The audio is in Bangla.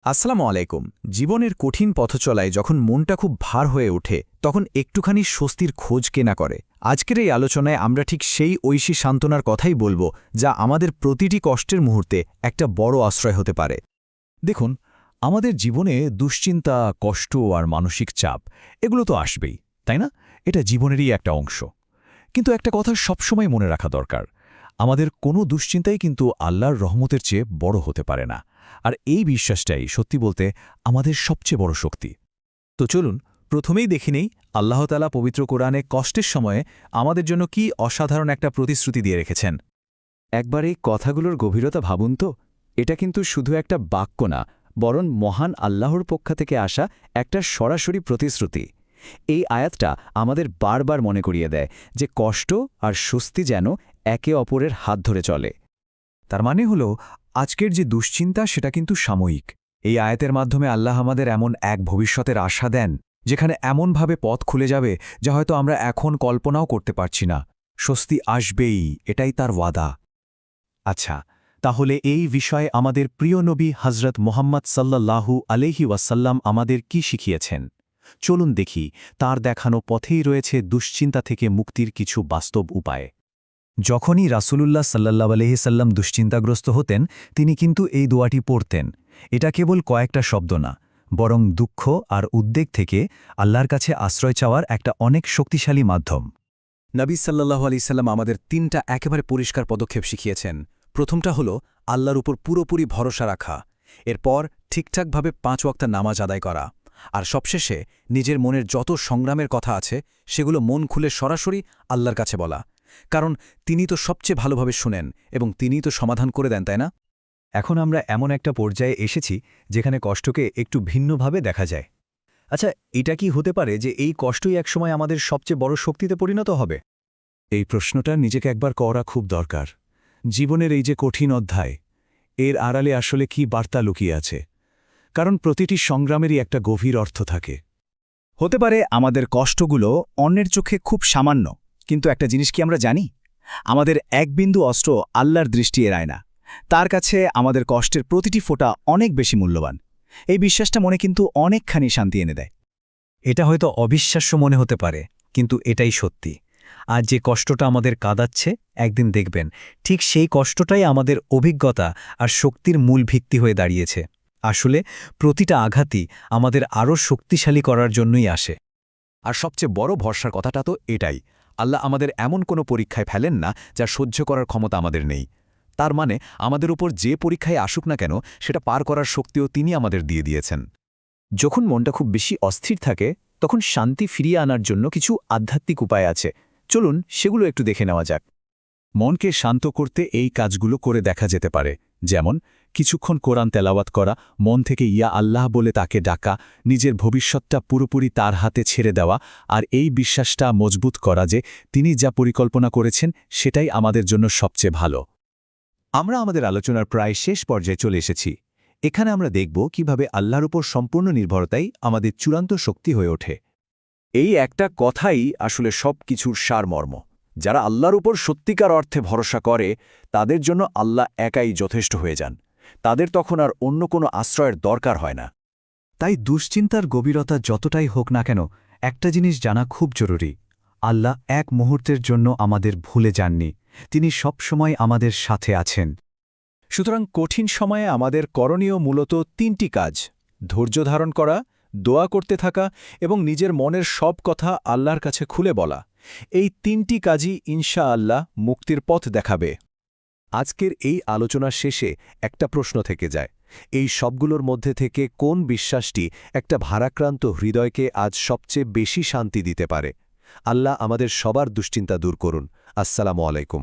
আসসালামু আলাইকুম। জীবনের কঠিন পথচলায় যখন মনটা খুব ভার হয়ে ওঠে তখন একটুখানি স্বস্তির খোঁজ কেনা করে। আজকের এই আলোচনায় আমরা ঠিক সেই ঐশী সান্ত্বনার কথাই বলবো যা আমাদের প্রতিটি কষ্টের মুহূর্তে একটা বড় আশ্রয় হতে পারে। দেখুন, আমাদের জীবনে দুশ্চিন্তা, কষ্ট আর মানসিক চাপ এগুলো তো আসবেই, তাই না? এটা জীবনেরই একটা অংশ। কিন্তু একটা কথা সবসময় মনে রাখা দরকার, আমাদের কোনো দুশ্চিন্তাই কিন্তু আল্লাহর রহমতের চেয়ে বড় হতে পারে না। আর এই বিশ্বাসটাই সত্যি বলতে আমাদের সবচেয়ে বড় শক্তি। তো চলুন প্রথমেই দেখে নেই আল্লাহ তাআলা পবিত্র কোরআনে কষ্টের সময়ে আমাদের জন্য কি অসাধারণ একটা প্রতিশ্রুতি দিয়ে রেখেছেন। একবার এই কথাগুলোর গভীরতা ভাবুন তো। এটা কিন্তু শুধু একটা বাক্য না, বরং মহান আল্লাহর পক্ষ থেকে আসা একটা সরাসরি প্রতিশ্রুতি। এই আয়াতটা আমাদের বারবার মনে করিয়ে দেয় যে কষ্ট আর স্বস্তি যেন একে অপরের হাত ধরে চলে। তার মানে হলো, আজকের যে দুশ্চিন্তা সেটা কিন্তু সাময়িক। এই আয়াতের মাধ্যমে আল্লাহ আমাদের এমন এক ভবিষ্যতের আশা দেন যেখানে এমনভাবে পথ খুলে যাবে যা হয়তো আমরা এখন কল্পনাও করতে পারছি না। স্বস্তি আসবেই, এটাই তার ওয়াদা। আচ্ছা, তাহলে এই বিষয়ে আমাদের প্রিয় নবী হজরত মুহাম্মদ সাল্লাল্লাহু আলাইহি ওয়াসাল্লাম আমাদের কি শিখিয়েছেন? চলুন দেখি তার দেখানো পথেই রয়েছে দুশ্চিন্তা থেকে মুক্তির কিছু বাস্তব উপায়। যখনই রাসূলুল্লাহ সাল্লাল্লাহু আলাইহি সাল্লাম দুশ্চিন্তাগ্রস্ত হতেন, তিনি কিন্তু এই দোয়াটি পড়তেন। এটা কেবল কয়েকটা শব্দ না, বরং দুঃখ আর উদ্বেগ থেকে আল্লাহর কাছে আশ্রয় চাওয়ার একটা অনেক শক্তিশালী মাধ্যম। নবী সাল্লাল্লাহু আলাইহি সাল্লাম আমাদের ৩টা একেবারে পরিষ্কার পদক্ষেপ শিখিয়েছেন। প্রথমটা হলো আল্লাহর উপর পুরোপুরি ভরসা রাখা, এরপর ঠিকঠাকভাবে ৫ ওয়াক্ত নামাজ আদায় করা, আর সবশেষে নিজের মনের যত সংগ্রামের কথা আছে সেগুলো মন খুলে সরাসরি আল্লাহর কাছে বলা, কারণ তিনি তো সবচেয়ে ভালোভাবে শুনেন এবং তিনিই তো সমাধান করে দেন, তাই না? এখন আমরা এমন একটা পর্যায়ে এসেছি যেখানে কষ্টকে একটু ভিন্নভাবে দেখা যায়। আচ্ছা, এটা কি হতে পারে যে এই কষ্টই একসময় আমাদের সবচেয়ে বড় শক্তিতে পরিণত হবে? এই প্রশ্নটা নিজেকে একবার করা খুব দরকার। জীবনের এই যে কঠিন অধ্যায়, এর আড়ালে আসলে কি বার্তা লুকিয়ে আছে? কারণ প্রতিটি সংগ্রামেরই একটা গভীর অর্থ থাকে। হতে পারে আমাদের কষ্টগুলো অন্যের চোখে খুব সামান্য, কিন্তু একটা জিনিস কি আমরা জানি? আমাদের এক বিন্দু অস্ত্র আল্লাহর দৃষ্টি এড়ায় না। তার কাছে আমাদের কষ্টের প্রতিটি ফোঁটা অনেক বেশি মূল্যবান। এই বিশ্বাসটা মনে কিন্তু অনেকখানি শান্তি এনে দেয়। এটা হয়তো অবিশ্বাস্য মনে হতে পারে, কিন্তু এটাই সত্যি। আর যে কষ্টটা আমাদের কাঁদাচ্ছে, একদিন দেখবেন ঠিক সেই কষ্টটাই আমাদের অভিজ্ঞতা আর শক্তির মূল ভিত্তি হয়ে দাঁড়িয়েছে। আসলে প্রতিটা আঘাতই আমাদের আরও শক্তিশালী করার জন্যই আসে। আর সবচেয়ে বড় ভরসার কথাটা তো এটাই, আল্লাহ আমাদের এমন কোনো পরীক্ষায় ফেলেন না যা সহ্য করার ক্ষমতা আমাদের নেই। তার মানে আমাদের উপর যে পরীক্ষায় আসুক না কেন সেটা পার করার শক্তিও তিনি আমাদের দিয়ে দিয়েছেন। যখন মনটা খুব বেশি অস্থির থাকে, তখন শান্তি ফিরিয়ে আনার জন্য কিছু আধ্যাত্মিক উপায় আছে। চলুন সেগুলো একটু দেখে নেওয়া যাক। মনকে শান্ত করতে এই কাজগুলো করে দেখা যেতে পারে, যেমন কিছুক্ষণ কোরআন তেলাওয়াত করা, মন থেকে ইয়া আল্লাহ বলে তাকে ডাকা, নিজের ভবিষ্যৎটা পুরোপুরি তার হাতে ছেড়ে দেওয়া, আর এই বিশ্বাসটা মজবুত করা যে তিনি যা পরিকল্পনা করেছেন সেটাই আমাদের জন্য সবচেয়ে ভালো। আমরা আমাদের আলোচনার প্রায় শেষ পর্যায়ে চলে এসেছি। এখানে আমরা দেখব কিভাবে আল্লাহর উপর সম্পূর্ণ নির্ভরতাই আমাদের চূড়ান্ত শক্তি হয়ে ওঠে। এই একটা কথাই আসলে সব কিছুর সারমর্ম। যারা আল্লাহর উপর সত্যিকার অর্থে ভরসা করে, তাদের জন্য আল্লাহ একাই যথেষ্ট হয়ে যান। তাদের তখন আর অন্য কোনো আশ্রয়ের দরকার হয় না। তাই দুশ্চিন্তার গভীরতা যতটাই হোক না কেন, একটা জিনিস জানা খুব জরুরি: আল্লাহ এক মুহূর্তের জন্য আমাদের ভুলে যাননি। তিনি সবসময় আমাদের সাথে আছেন। সুতরাং কঠিন সময়ে আমাদের করণীয় মূলত ৩টি কাজ: ধৈর্য ধারণ করা, দোয়া করতে থাকা এবং নিজের মনের সব কথা আল্লাহর কাছে খুলে বলা। এই ৩টি কাজই ইনশাআল্লাহ মুক্তির পথ দেখাবে। আজকের এই আলোচনার শেষে একটা প্রশ্ন থেকে যায়, এই সবগুলোর মধ্যে থেকে কোন বিশ্বাসটি একটা ভারাক্রান্ত হৃদয়কে আজ সবচেয়ে বেশি শান্তি দিতে পারে? আল্লাহ আমাদের সবার দুশ্চিন্তা দূর করুন। আসসালামু আলাইকুম।